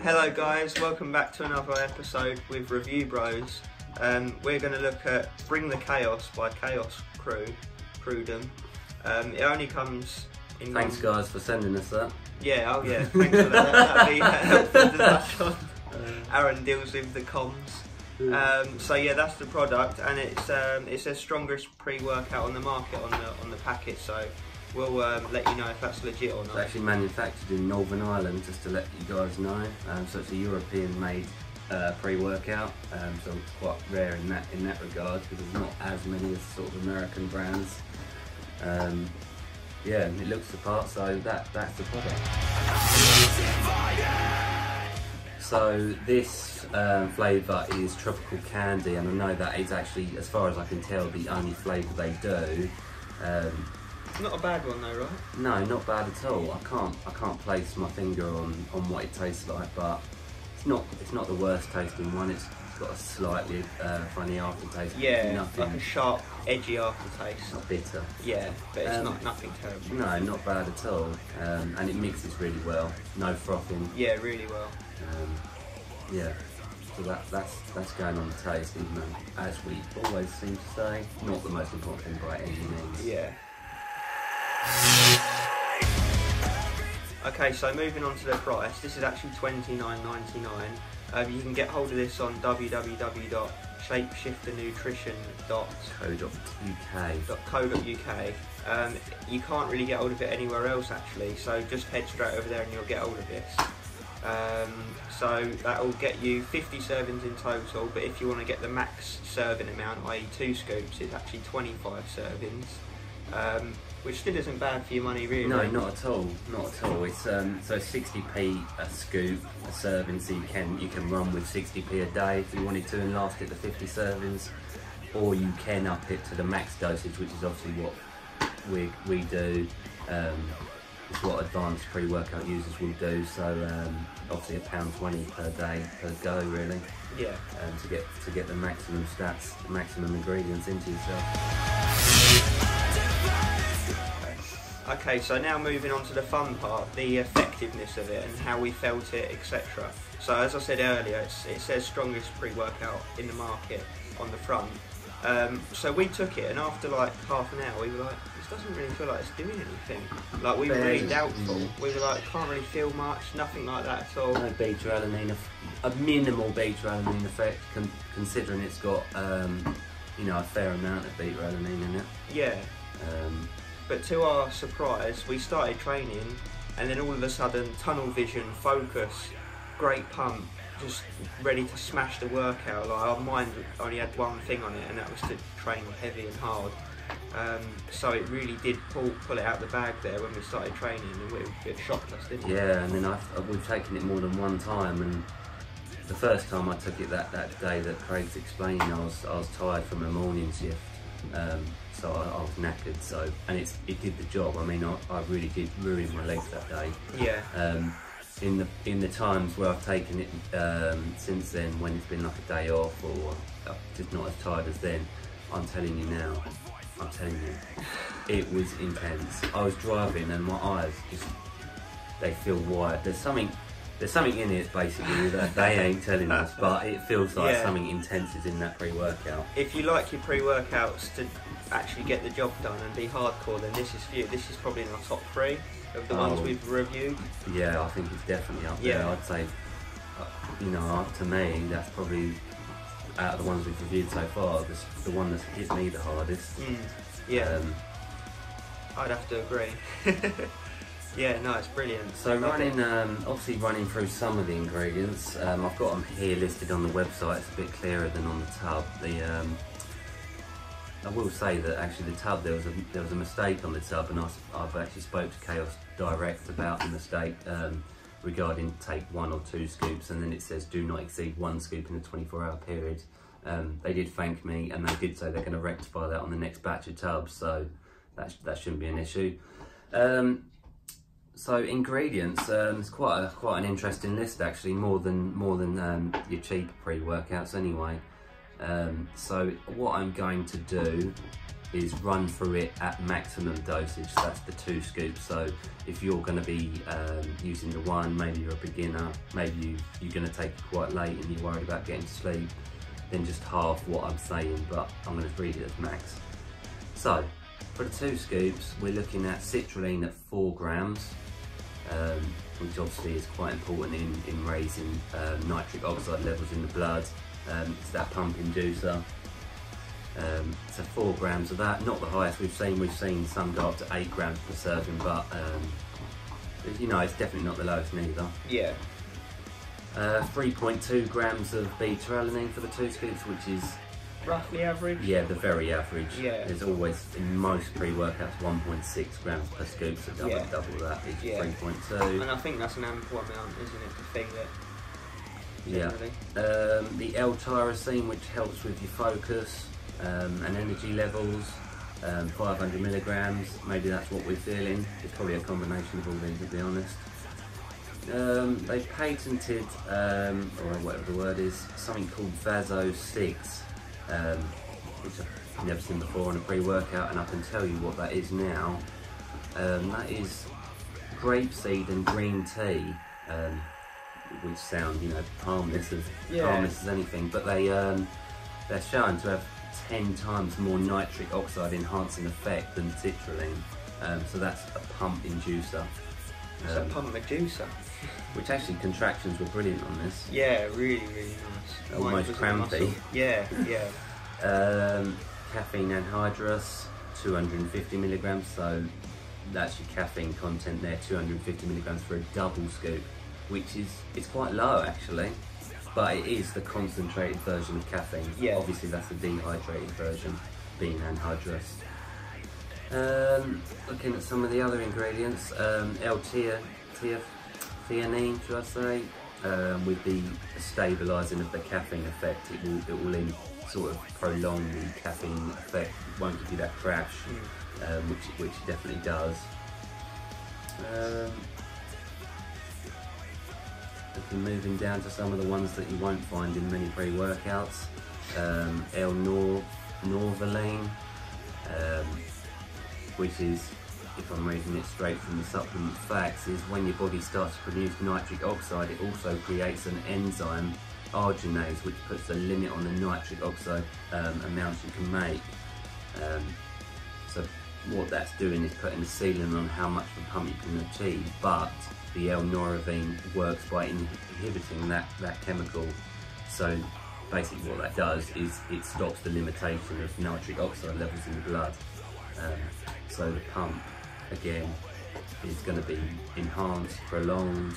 Hello guys, welcome back to another episode with Review Bros. We're going to look at Bring the Chaos by Chaos Crewdom. It only comes in... Thanks guys for sending us that. Yeah, oh yeah, thanks for that. That'd be helpful to touch on. Aaron deals with the comms. So yeah, that's the product, and it says strongest pre-workout on the market on the packet. So we'll let you know if that's legit or not. It's actually manufactured in Northern Ireland, just to let you guys know. So it's a European-made pre-workout. So it's quite rare in that regard, because there's not as many as sort of American brands. Yeah, it looks the part, so that's the product. So this flavour is tropical candy, and I know that is actually, as far as I can tell, the only flavour they do. Not a bad one though, right? No, not bad at all. I can't place my finger on what it tastes like, but it's not the worst tasting one. It's got a slightly funny aftertaste. Yeah, nothing, like a sharp, edgy aftertaste. not bitter. Yeah, but it's nothing terrible. No, not bad at all. And it mixes really well. No frothing. Yeah, really well. Yeah. So that's going on the taste, even though, as we always seem to say, not the most important thing by any means. Yeah. Okay, so moving on to the price, this is actually $29.99. You can get hold of this on www.shapeshifternutrition.co.uk. You can't really get hold of it anywhere else actually, so just head straight over there and you'll get hold of this. So that will get you 50 servings in total, but if you want to get the max serving amount, i.e. 2 scoops, it's actually 25 servings. Which still isn't bad for your money, really. No, not at all. Not at all. It's so 60p a scoop, a serving, so you can run with 60p a day if you wanted to and last it to 50 servings, or you can up it to the max dosage, which is obviously what we do. It's what advanced pre-workout users will do. So obviously £1.20 per day per go, really. Yeah. To get the maximum stats, the maximum ingredients into yourself. Okay, so now moving on to the fun part, the effectiveness of it and how we felt it, etc. So as I said earlier, it says strongest pre-workout in the market on the front. So we took it, and after like half an hour we were like, this doesn't really feel like it's doing anything. Like, we were really doubtful. We were like, can't really feel much, nothing like that at all. No beta-alanine, a minimal beta-alanine effect, considering it's got a fair amount of beta-alanine in it. Yeah. But to our surprise, we started training, and then all of a sudden, tunnel vision, focus, great pump, just ready to smash the workout. Like, our mind only had one thing on it, and that was to train heavy and hard. So it really did pull it out the bag there when we started training, and it shocked us, didn't it? Yeah, and then we've taken it more than one time, and the first time I took it that day that Craig's explaining, I was tired from a morning shift. So I was knackered, and it did the job. I mean, I really did ruin my legs that day. Yeah. In the times where I've taken it since then, when it's been like a day off or just not as tired as then, I'm telling you, it was intense. I was driving and my eyes they feel wide. There's something in it basically that they ain't telling us, but it feels like something intense is in that pre-workout. If you like your pre-workouts to actually get the job done and be hardcore, then this is for you. This is probably in our top 3 of the ones we've reviewed. Yeah, I think it's definitely up there. I'd say, to me, that's probably, out of the ones we've reviewed so far, the one that's hit me the hardest. Yeah, I'd have to agree. Yeah, no, it's brilliant. So obviously running through some of the ingredients, I've got them here listed on the website. It's a bit clearer than on the tub. I will say that actually the tub, there was a mistake on the tub, and I've actually spoke to Chaos Direct about the mistake regarding take 1 or 2 scoops, and then it says do not exceed 1 scoop in a 24-hour period. They did thank me, and they did say they're going to rectify that on the next batch of tubs, so that shouldn't be an issue. So ingredients, it's quite an interesting list actually, more than your cheaper pre-workouts anyway. So what I'm going to do is run through it at maximum dosage. That's the 2 scoops. So if you're going to be using the one, maybe you're a beginner, maybe you're going to take it quite late and you're worried about getting to sleep, then just half what I'm saying, but I'm going to read it as max. So for the 2 scoops, we're looking at citrulline at 4 grams, which obviously is quite important in raising nitric oxide levels in the blood. It's that pump inducer. So 4 grams of that, not the highest we've seen. We've seen some go up to 8 grams per serving, but you know, it's definitely not the lowest neither. Yeah. 3.2 grams of beta-alanine for the 2 scoops, which is roughly average. Yeah, the very average. Yeah. There's always, in most pre-workouts, 1.6 grams per scoop, so double that is 3.2. And I think that's an ample amount, isn't it, to feel it? Generally. The L-tyrosine, which helps with your focus and energy levels, 500 milligrams. Maybe that's what we're feeling. It's probably a combination of all these, to be honest. They patented, or whatever the word is, something called Vaso 6, which I've never seen before in a pre-workout, and I can tell you what that is now. That is grapeseed and green tea, which sound, you know, harmless as anything, but they're shown to have 10 times more nitric oxide enhancing effect than citrulline. So that's a pump inducer. It's a pump inducer. Which actually, contractions were brilliant on this. Yeah, really, really nice. Almost crampy. Yeah, yeah. Caffeine anhydrous, 250 milligrams. So that's your caffeine content there, 250 milligrams for a double scoop, which is, it's quite low actually, but it is the concentrated version of caffeine. Yeah. Obviously that's the dehydrated version, being anhydrous. Looking at some of the other ingredients, L-theanine, should I say, with the stabilising of the caffeine effect, it will sort of prolong the caffeine effect, won't give you that crash, which it definitely does. Moving down to some of the ones that you won't find in many pre-workouts, L-norvaline, which is, if I'm reading it straight from the supplement facts, is when your body starts to produce nitric oxide, it also creates an enzyme, arginase, which puts a limit on the nitric oxide amounts you can make. So what that's doing is putting a ceiling on how much of a pump you can achieve, but the L-norvaline works by inhibiting that chemical. So basically what that does is it stops the limitation of nitric oxide levels in the blood. So the pump, again, is going to be enhanced, prolonged.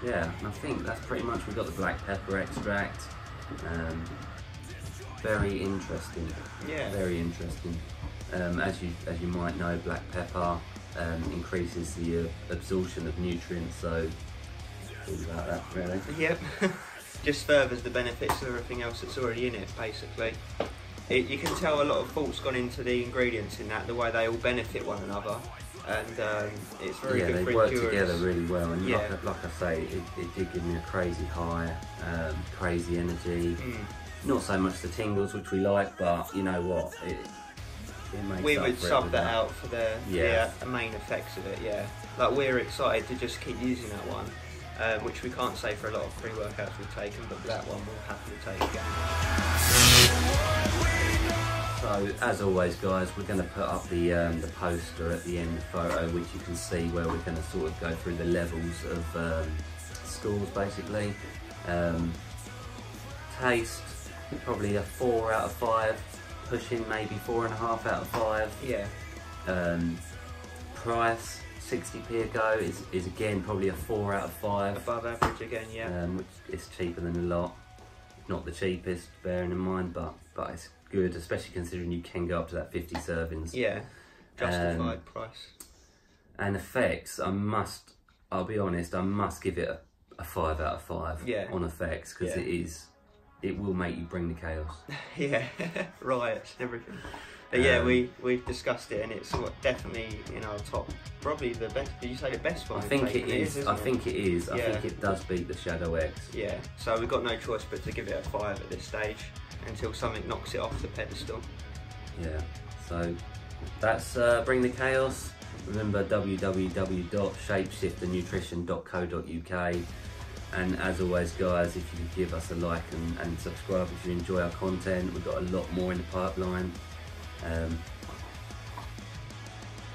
Yeah, and I think that's pretty much, we've got the black pepper extract. Very interesting. Yeah. Very interesting. As you might know, black pepper increases the absorption of nutrients, so all about that really. Yep. Just furthers the benefits of everything else that's already in it, basically. You can tell a lot of thought's gone into the ingredients in that, the way they all benefit one another, and it's very good for endurance. They work together really well, and like I say, it did give me a crazy high, crazy energy. Not so much the tingles, which we like, but you know what, it makes we up would for sub it that out for the main effects of it, Like, we're excited to just keep using that one, which we can't say for a lot of pre-workouts we've taken, but that one we'll happily take again. So, as always guys, we're going to put up the poster at the end photo, which you can see where we're going to sort of go through the levels of scores basically. Taste, probably a 4 out of 5, pushing maybe 4.5 out of 5. Yeah. Price, 60p a go, is again probably a 4 out of 5. Above average again, yeah. Which is cheaper than a lot. Not the cheapest, bearing in mind, but it's good, especially considering you can go up to that 50 servings. Yeah, justified price. And effects, I'll be honest, I must give it a 5 out of 5 on effects, because it is it will make you bring the chaos. Yeah, riots and everything. But yeah, we've discussed it, and it's definitely in our top, probably the best. Did you say the best one? I think it is. Isn't I it? think it is. I Yeah. think it does beat the Shadow X. Yeah, so we've got no choice but to give it a 5 at this stage until something knocks it off the pedestal. Yeah. So that's Bring the Chaos. Remember www.shapeshifternutrition.co.uk. And as always, guys, if you could give us a like and subscribe if you enjoy our content. We've got a lot more in the pipeline.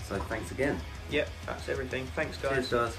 So thanks again. Yep, that's everything. Thanks, guys. Cheers, guys.